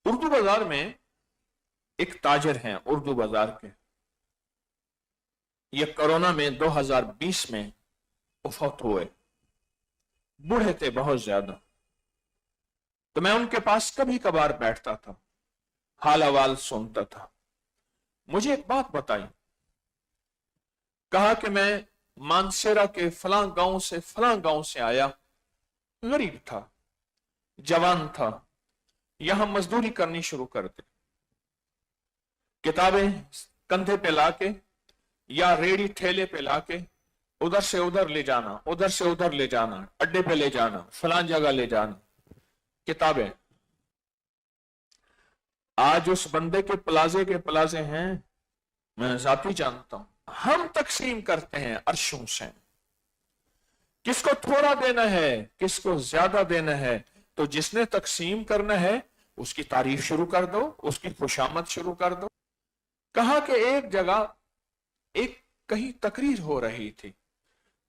उर्दू बाजार में एक ताजिर हैं, उर्दू बाजार के। ये कोरोना में 2020 में वफात हुए, बूढ़े थे बहुत ज्यादा। तो मैं उनके पास कभी कभार बैठता था, हाल अहवाल सुनता था। मुझे एक बात बताई, कहा कि मैं मानसेरा के फलां गांव से आया, गरीब था, जवान था, यहां मजदूरी करनी शुरू कर दी। किताबें कंधे पे लाके या रेड़ी ठेले पे लाके उधर से उधर ले जाना, उधर से उधर ले जाना, अड्डे पे ले जाना, फलां जगह ले जाना, किताबें। आज उस बंदे के प्लाजे हैं, मैं जाती जानता हूं। हम तकसीम करते हैं अर्शों से, किसको थोड़ा देना है, किसको ज्यादा देना है। तो जिसने तकसीम करना है उसकी तारीफ शुरू कर दो, उसकी खुशामद शुरू कर दो। कहा कि एक जगह एक कहीं तकरीर हो रही थी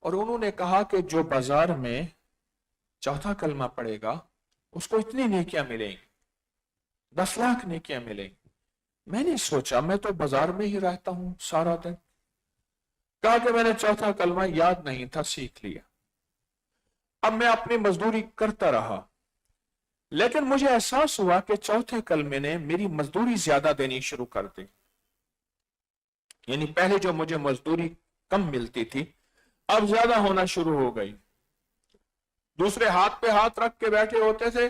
और उन्होंने कहा कि जो बाजार में चौथा कलमा पड़ेगा उसको इतनी नेकियां मिलेंगी, 10 लाख नेकियां मिलेंगी। मैंने सोचा मैं तो बाजार में ही रहता हूं सारा दिन। कहा कि मैंने चौथा कलमा याद नहीं था, सीख लिया। अब मैं अपनी मजदूरी करता रहा, लेकिन मुझे एहसास हुआ कि चौथे कलमे ने मेरी मजदूरी ज्यादा देनी शुरू कर दी। यानी पहले जो मुझे मजदूरी कम मिलती थी अब ज्यादा होना शुरू हो गई। दूसरे हाथ पे हाथ रख के बैठे होते थे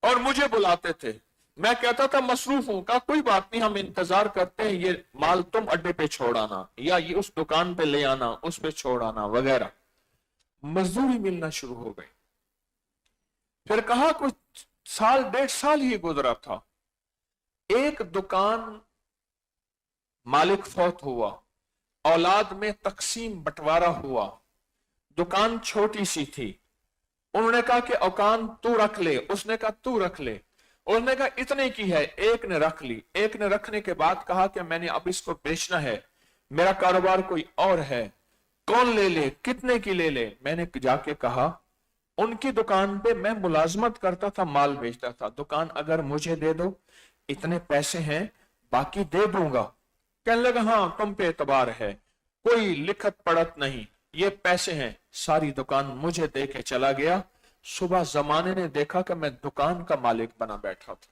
और मुझे बुलाते थे। मैं कहता था मसरूफ हूं। का कोई बात नहीं, हम इंतजार करते हैं, ये माल तुम अड्डे पे छोड़ आना या ये उस दुकान पे ले आना, उस पे छोड़ आना वगैरह। मजदूरी मिलना शुरू हो गई। फिर कहा कुछ साल, 1.5 साल ही गुजरा था, एक दुकान मालिक फौत हुआ, औलाद में तकसीम बंटवारा हुआ। दुकान छोटी सी थी, उन्होंने कहा कि औकान तू रख ले, उसने कहा तू रख ले, उसने कहा इतने की है, एक ने रख ली। एक ने रखने के बाद कहा कि मैंने अब इसको बेचना है, मेरा कारोबार कोई और है, कौन ले ले, कितने की ले ले। मैंने जाके कहा उनकी दुकान पे मैं मुलाजमत करता था, माल बेचता था। दुकान अगर मुझे दे दो, इतने पैसे हैं, बाकी दे दूंगा। कहने लगा हाँ तुम पे एतबार है, कोई लिखत पढ़त नहीं, ये पैसे हैं। सारी दुकान मुझे दे के चला गया। सुबह जमाने ने देखा कि मैं दुकान का मालिक बना बैठा था।